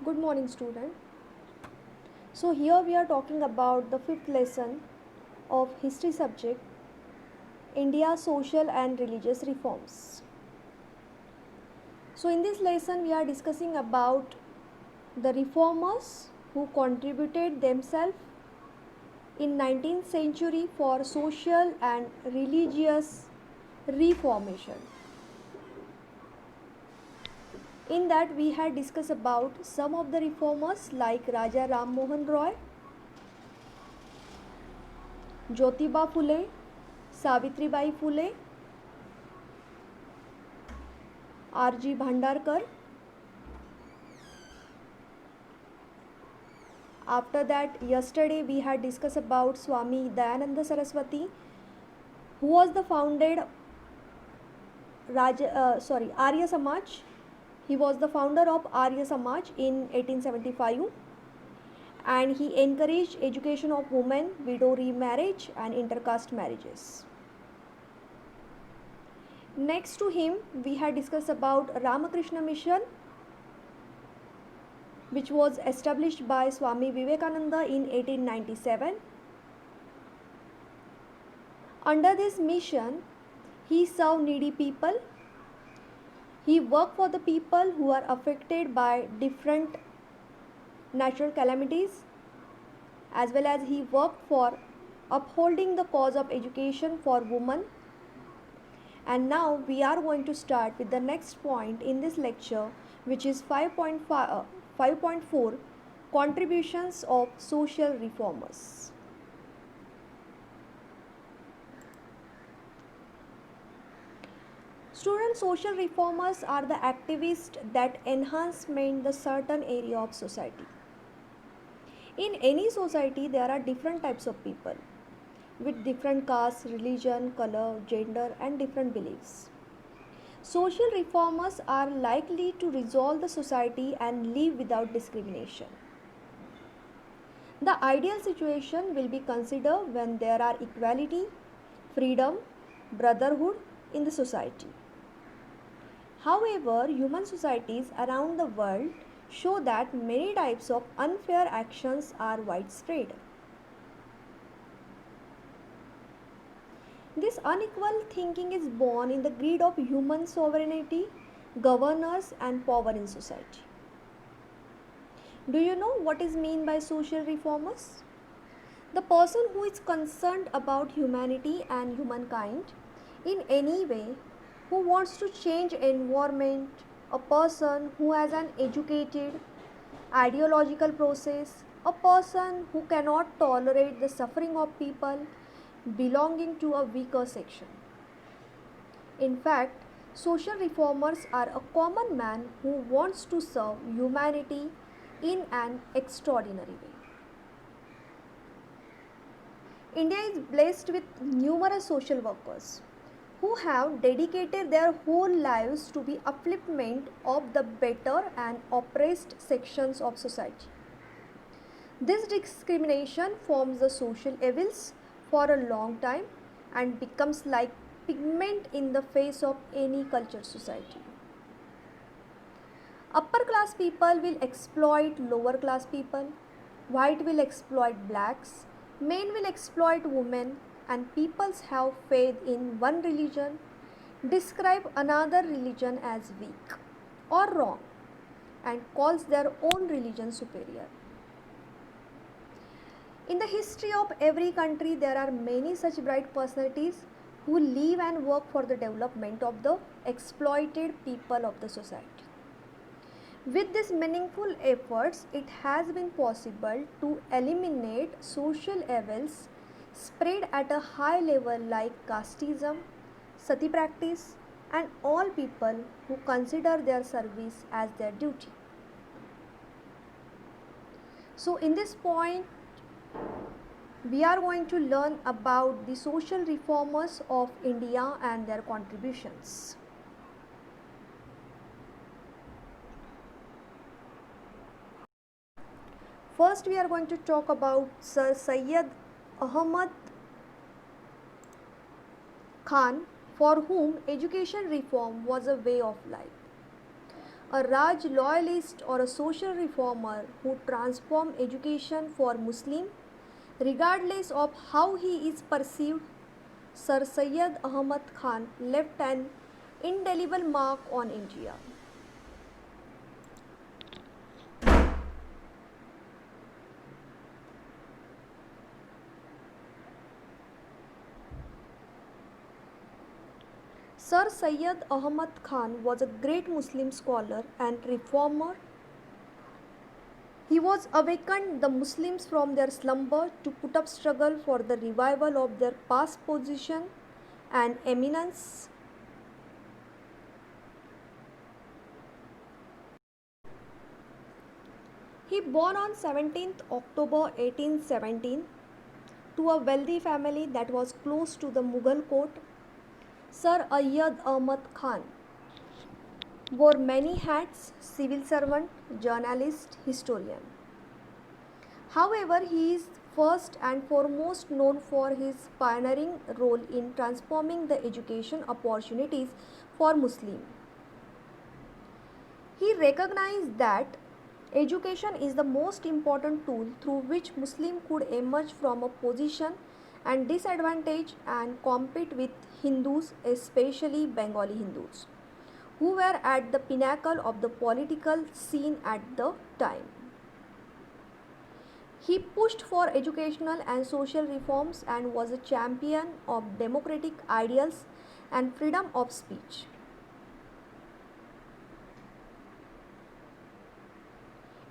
Good morning, student. So here we are talking about the fifth lesson of history subject, India social and religious reforms. So in this lesson we are discussing about the reformers who contributed themselves in 19th century for social and religious reformation. In that we had discussed about some of the reformers like Raja Ram Mohan Roy, Jyotiba Phule, Savitribai Phule, R.G. Bhandarkar. After that, yesterday we had discussed about Swami Dayananda Saraswati, who was the founded Arya Samaj. He was the founder of Arya Samaj in 1875, and he encouraged education of women, widow remarriage, and intercaste marriages. Next to him, we had discussed about Ramakrishna Mission, which was established by Swami Vivekananda in 1897. Under this mission, he served needy people. He worked for the people who are affected by different natural calamities, as well as he worked for upholding the cause of education for women. And now we are going to start with the next point in this lecture, which is 5.4 contributions of social reformers. Student, social reformers are the activists that enhancement the certain area of society. In any society, there are different types of people with different castes, religion, color, gender, and different beliefs. Social reformers are likely to resolve the society and live without discrimination. The ideal situation will be considered when there are equality, freedom, brotherhood in the society. However, human societies around the world show that many types of unfair actions are widespread. This unequal thinking is born in the greed of human sovereignty, governance, and power in society. Do you know what is meant by social reformers? The person who is concerned about humanity and humankind in any way, who wants to change environment, a person who has an educated ideological process, a person who cannot tolerate the suffering of people belonging to a weaker section. In fact, social reformers are a common man who wants to serve humanity in an extraordinary way. India is blessed with numerous social workers who have dedicated their whole lives to the upliftment of the better and oppressed sections of society. This discrimination forms the social evils for a long time and becomes like pigment in the face of any cultured society. Upper class people will exploit lower class people, white will exploit blacks, men will exploit women, and peoples have faith in one religion, describe another religion as weak or wrong, and calls their own religion superior. In the history of every country, there are many such bright personalities who live and work for the development of the exploited people of the society. With these meaningful efforts, it has been possible to eliminate social evils spread at a high level like casteism, sati practice, and all people who consider their service as their duty. So in this point, we are going to learn about the social reformers of India and their contributions. First, we are going to talk about Sir Syed Ahmad Khan, for whom education reform was a way of life. A Raj loyalist or a social reformer who transformed education for Muslim, regardless of how he is perceived, Sir Syed Ahmad Khan left an indelible mark on India. Sir Syed Ahmad Khan was a great Muslim scholar and reformer. He was awakened the Muslims from their slumber to put up struggle for the revival of their past position and eminence. He born on 17th October 1817 to a wealthy family that was close to the Mughal court. Sir Ayyad Ahmad Khan wore many hats: civil servant, journalist, historian. However, he is first and foremost known for his pioneering role in transforming the education opportunities for Muslims. He recognized that education is the most important tool through which Muslims could emerge from a position and disadvantage and compete with Hindus, especially Bengali Hindus, who were at the pinnacle of the political scene at the time. He pushed for educational and social reforms and was a champion of democratic ideals and freedom of speech.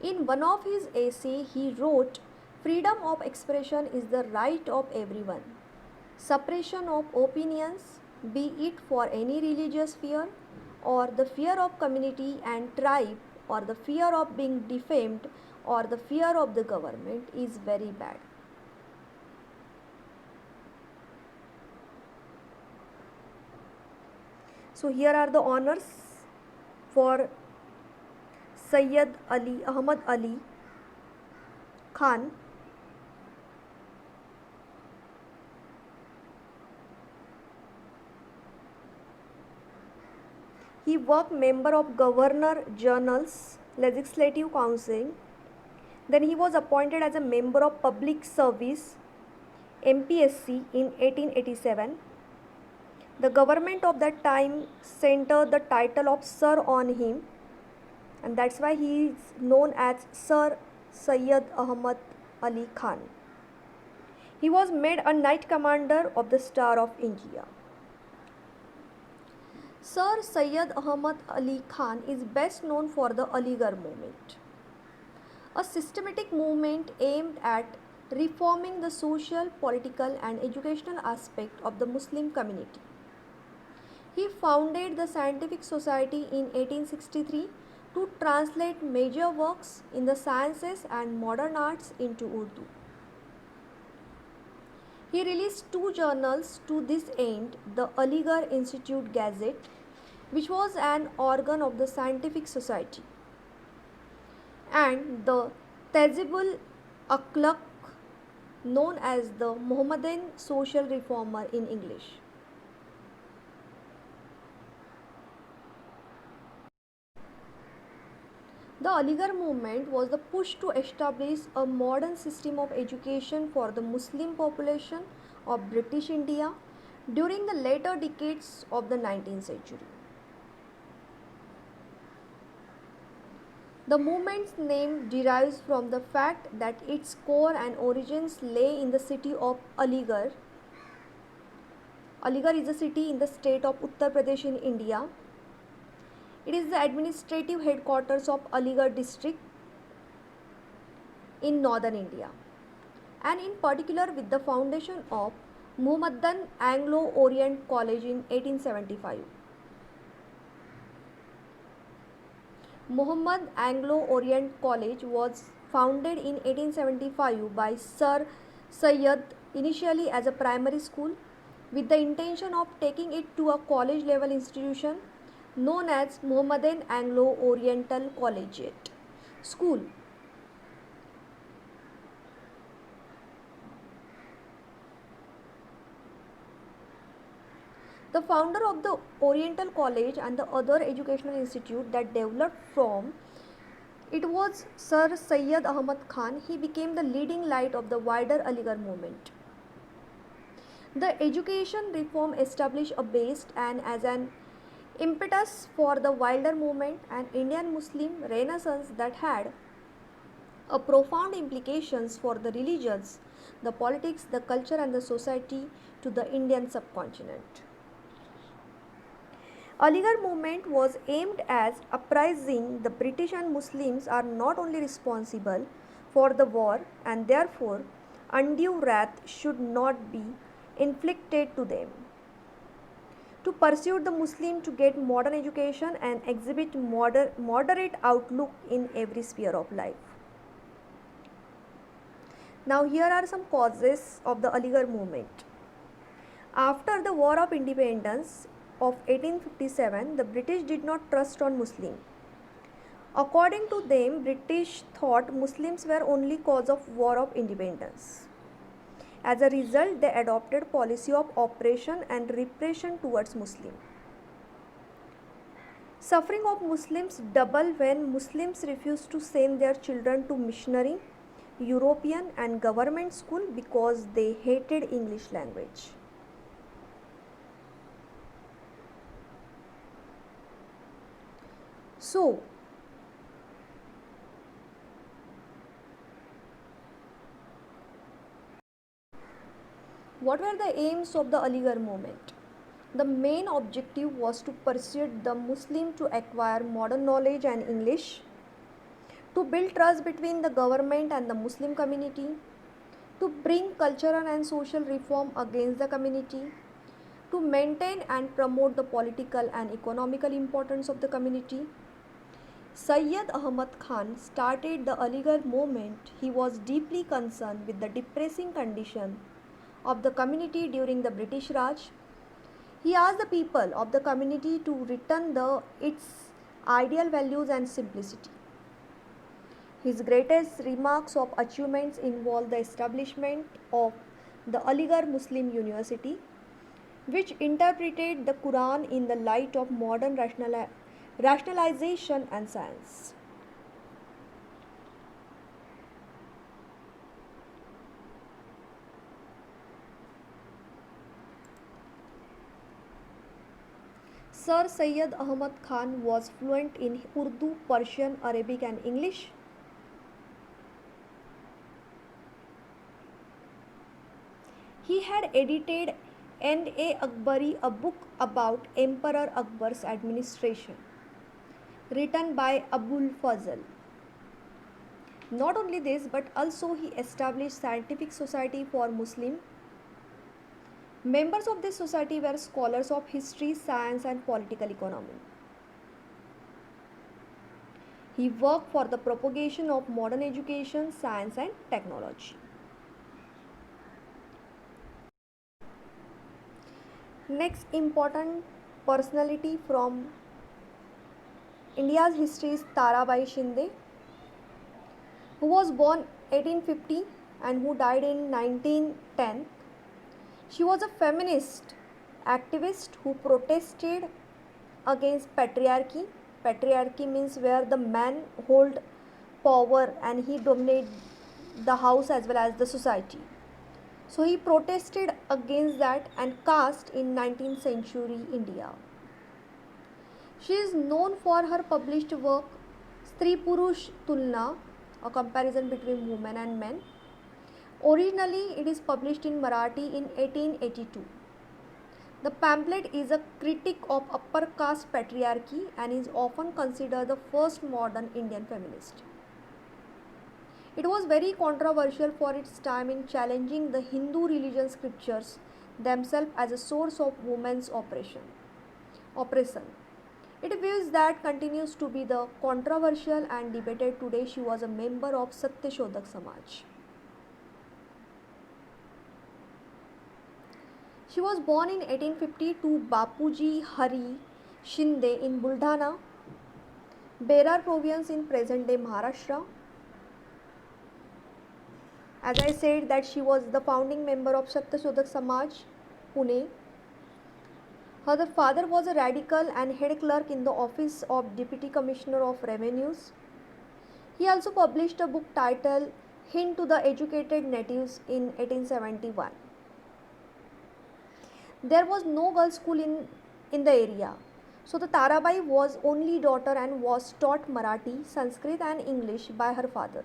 In one of his essays, he wrote, "Freedom of expression is the right of everyone. Suppression of opinions, be it for any religious fear, or the fear of community and tribe, or the fear of being defamed, or the fear of the government, is very bad." So here are the honors for Sayyid Ali Ahmad Ali Khan. He worked member of Governor General's Legislative Council. Then he was appointed as a member of Public Service MPSC in 1887. The government of that time centered the title of Sir on him, and that's why he is known as Sir Syed Ahmad Ali Khan. He was made a Knight Commander of the Star of India. Sir Syed Ahmad Ali Khan is best known for the Aligarh movement, a systematic movement aimed at reforming the social, political, and educational aspect of the Muslim community. He founded the Scientific Society in 1863 to translate major works in the sciences and modern arts into Urdu. He released two journals to this end: the Aligarh Institute Gazette, which was an organ of the Scientific Society, and the Tehzib-ul Akhlaq, known as the Mohammedan Social Reformer in English. The Aligarh movement was the push to establish a modern system of education for the Muslim population of British India during the later decades of the 19th century. The movement's name derives from the fact that its core and origins lay in the city of Aligarh. Aligarh is a city in the state of Uttar Pradesh in India. It is the administrative headquarters of Aligarh district in northern India, and in particular with the foundation of Muhammadan Anglo-Orient College in 1875. Muhammad Anglo-Orient College was founded in 1875 by Sir Syed initially as a primary school with the intention of taking it to a college level institution known as Muhammadan Anglo-Oriental Collegiate School. The founder of the Oriental College and the other educational institute that developed from it was Sir Syed Ahmad Khan. He became the leading light of the wider Aligarh movement. The education reform established a base and as an impetus for the wider movement and Indian Muslim renaissance that had a profound implications for the religions, the politics, the culture and the society to the Indian subcontinent. Aligarh movement was aimed as uprising the British and Muslims are not only responsible for the war and therefore undue wrath should not be inflicted to them. To pursue the Muslim to get modern education and exhibit moderate outlook in every sphere of life. Now here are some causes of the Aligarh movement. After the War of Independence of 1857, the British did not trust on Muslims. According to them, British thought Muslims were only cause of War of Independence. As a result, they adopted policy of oppression and repression towards Muslims. Suffering of Muslims doubled when Muslims refused to send their children to missionary, European and government school because they hated English language. So, what were the aims of the Aligarh movement? The main objective was to persuade the Muslim to acquire modern knowledge and English, to build trust between the government and the Muslim community, to bring cultural and social reform against the community, to maintain and promote the political and economical importance of the community. Syed Ahmad Khan started the Aligarh movement. He was deeply concerned with the depressing condition of the community during the British Raj. He asked the people of the community to return its ideal values and simplicity. His greatest remarks of achievements involve the establishment of the Aligarh Muslim University, which interpreted the Quran in the light of modern rationalization and science. Sir Syed Ahmad Khan was fluent in Urdu, Persian, Arabic and English. He had edited N.A. Akbari, a book about Emperor Akbar's administration, written by Abul Fazl. Not only this, but also he established Scientific Society for Muslim. Members of this society were scholars of history, science and political economy. He worked for the propagation of modern education, science and technology. Next important personality from India's history is Tarabai Shinde, who was born 1850 and who died in 1910. She was a feminist activist who protested against patriarchy. Patriarchy means where the man hold power and he dominate the house as well as the society. So he protested against that and caste in 19th century India. She is known for her published work Stri Purush Tulna, a comparison between women and men. Originally, it is published in Marathi in 1882. The pamphlet is a critique of upper caste patriarchy and is often considered the first modern Indian feminist. It was very controversial for its time in challenging the Hindu religion scriptures themselves as a source of women's oppression. It views that continues to be the controversial and debated today. She was a member of Satyashodak Samaj. She was born in 1850 to Bapuji Hari Shinde in Buldhana, Berar province in present-day Maharashtra. As I said that she was the founding member of Satyashodak Samaj, Pune. Her father was a radical and head clerk in the office of Deputy Commissioner of Revenues. He also published a book titled Hint to the Educated Natives in 1871. There was no girls' school in the area. So the Tarabai was only daughter and was taught Marathi, Sanskrit and English by her father.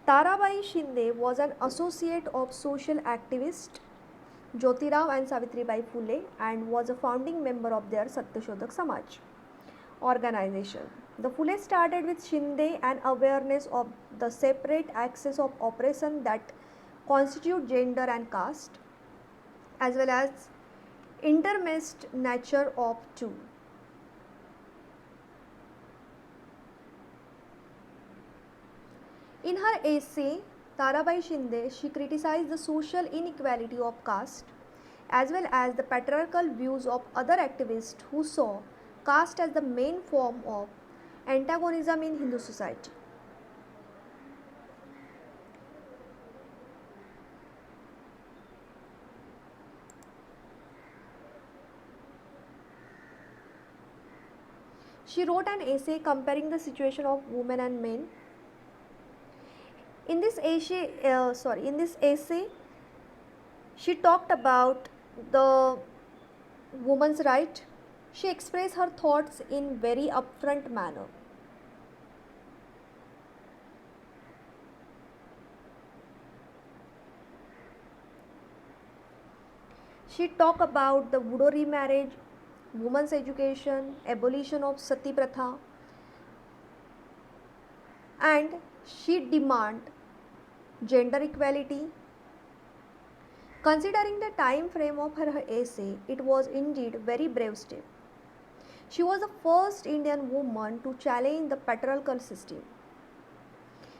Tarabai Shinde was an associate of social activist Jyotirao and Savitribai Phule and was a founding member of their Satyashodhak Samaj organization. The Phule started with Shinde an awareness of the separate axis of oppression that constitute gender and caste, as well as intermixed nature of two. In her essay, Tarabai Shinde, she criticized the social inequality of caste as well as the patriarchal views of other activists who saw caste as the main form of antagonism in Hindu society. She wrote an essay comparing the situation of women and men. In this essay, she talked about the woman's right. She expressed her thoughts in very upfront manner. She talked about the widow remarriage, women's education, abolition of sati pratha, and she demanded gender equality. Considering the time frame of her essay, it was indeed a very brave step. She was the first Indian woman to challenge the patriarchal system.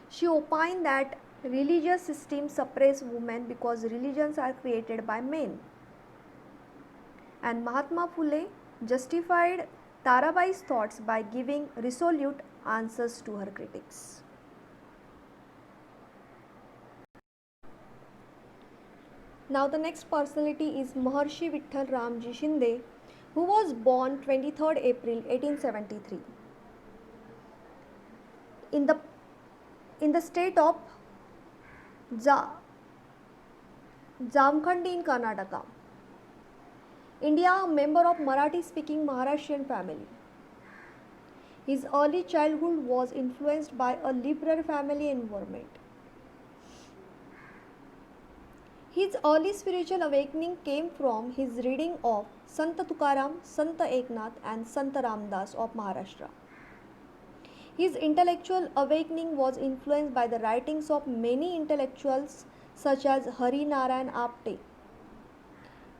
She opined that religious systems suppress women because religions are created by men. And Mahatma Phule justified Tarabai's thoughts by giving resolute answers to her critics. Now the next personality is Maharshi Vitthal Ramji Shinde, who was born 23rd April 1873 in the state of Jamkhandi in Karnataka. India, a member of Marathi speaking Maharashtrian family. His early childhood was influenced by a liberal family environment. His early spiritual awakening came from his reading of Sant Tukaram, Sant Eknath and Sant Ramdas of Maharashtra. His intellectual awakening was influenced by the writings of many intellectuals such as Hari Narayan Apte,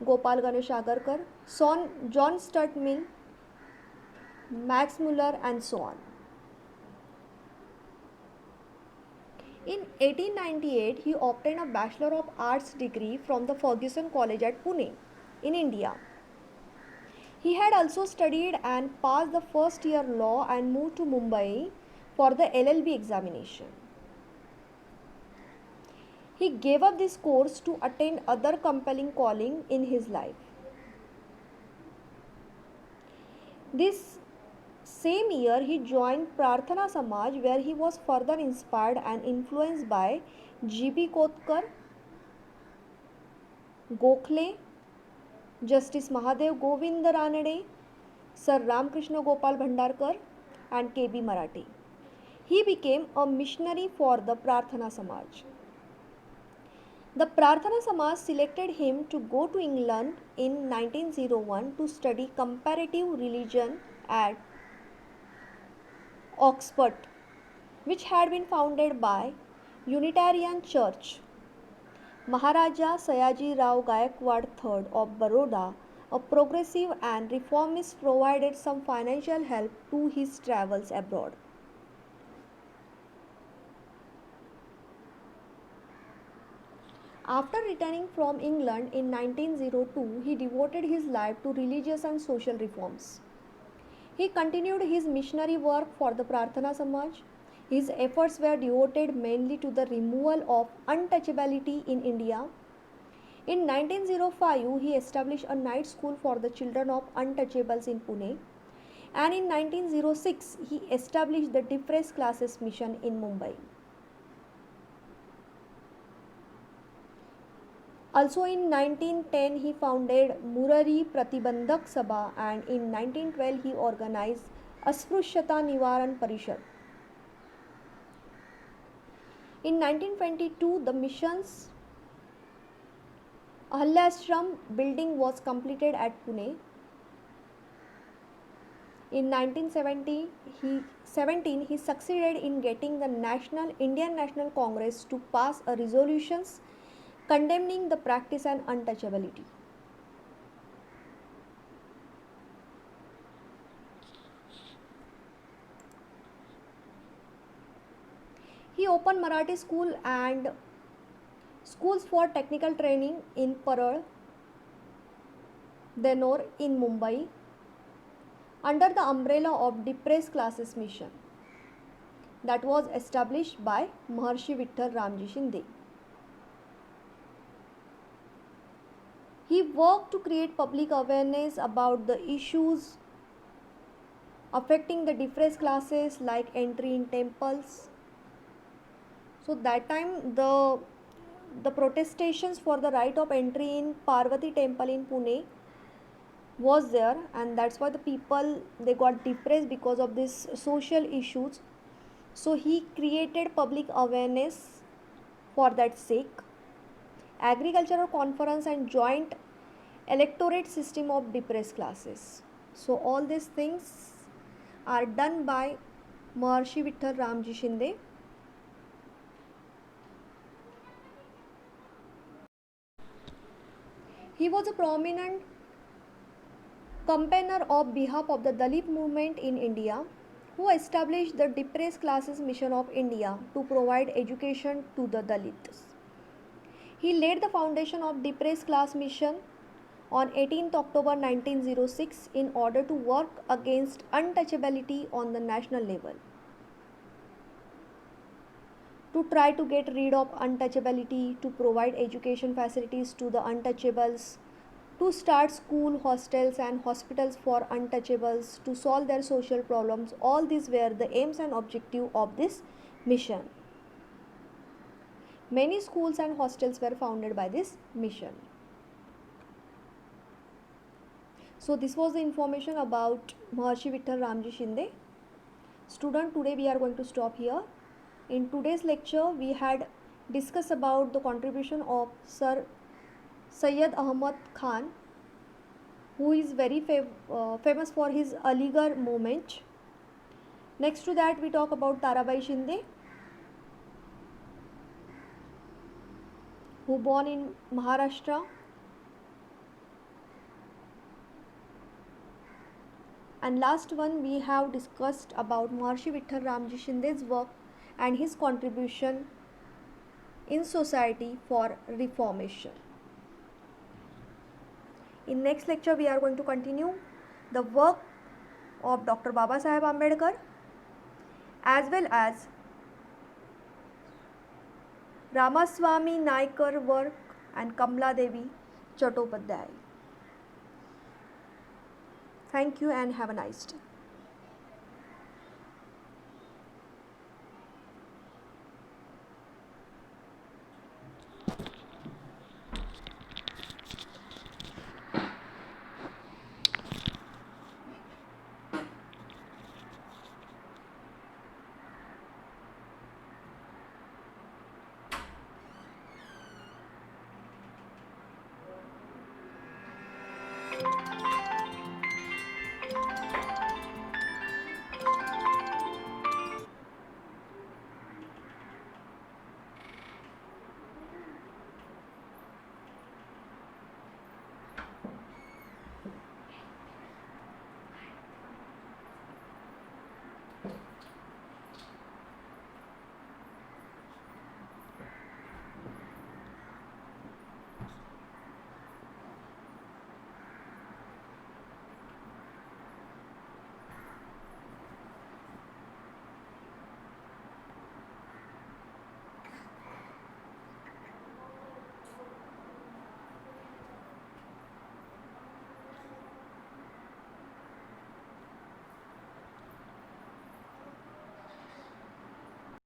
Gopal Ganesh Agarkar, John Stuart Mill, Max Muller and so on. In 1898, he obtained a Bachelor of Arts degree from the Fergusson College at Pune, in India. He had also studied and passed the first year law and moved to Mumbai for the LLB examination. He gave up this course to attend other compelling calling in his life. This same year, he joined Prarthana Samaj, where he was further inspired and influenced by G.B. Kotkar, Gokhale, Justice Mahadev Govind Ranade, Sir Ramkrishna Gopal Bhandarkar, and K.B. Marathi. He became a missionary for the Prarthana Samaj. The Prarthana Samaj selected him to go to England in 1901 to study comparative religion at Oxford, which had been founded by Unitarian Church. Maharaja Sayaji Rao Gaikwad III of Baroda, a progressive and reformist, provided some financial help to his travels abroad. After returning from England in 1902, he devoted his life to religious and social reforms. He continued his missionary work for the Prarthana Samaj. His efforts were devoted mainly to the removal of untouchability in India. In 1905, he established a night school for the children of untouchables in Pune, and in 1906, he established the Depressed Classes Mission in Mumbai. Also in 1910, he founded Murari Pratibandhak Sabha, and in 1912, he organized Asprushyata Nivaran Parishad. In 1922, the mission's Ahalyashram building was completed at Pune. In 1917, he succeeded in getting the Indian National Congress to pass a resolutions condemning the practice and untouchability. He opened Marathi school and schools for technical training in Parad, Denor in Mumbai under the umbrella of Depressed Classes Mission that was established by Maharshi Vittal Ramji Shinde. He worked to create public awareness about the issues affecting the depressed classes like entry in temples. So that time the protestations for the right of entry in Parvati temple in Pune was there, and that's why the people they got depressed because of these social issues. So he created public awareness for that sake. Agricultural conference and joint electorate system of depressed classes. So all these things are done by Maharshi Vittal Ramji Shinde. He was a prominent campaigner of behalf of the Dalit movement in India, who established the Depressed Classes Mission of India to provide education to the Dalits. He laid the foundation of Depressed Class Mission on 18th October 1906 in order to work against untouchability on the national level. To try to get rid of untouchability, to provide education facilities to the untouchables, to start school, hostels and hospitals for untouchables, to solve their social problems. All these were the aims and objective of this mission. Many schools and hostels were founded by this mission. So this was the information about Maharshi Vittal Ramji Shinde. Student, today we are going to stop here. In today's lecture, we had discussed about the contribution of Sir Syed Ahmad Khan, who is very famous for his Aligarh movement. Next to that, we talk about Tarabai Shinde, who born in Maharashtra. And last one, we have discussed about Maharshi Vittal Ramji Shinde's work and his contribution in society for reformation. In next lecture, we are going to continue the work of Dr. Babasaheb Ambedkar as well as Ramaswamy Naikar work and Kamla Devi Chattopadhyay. Thank you and have a nice day.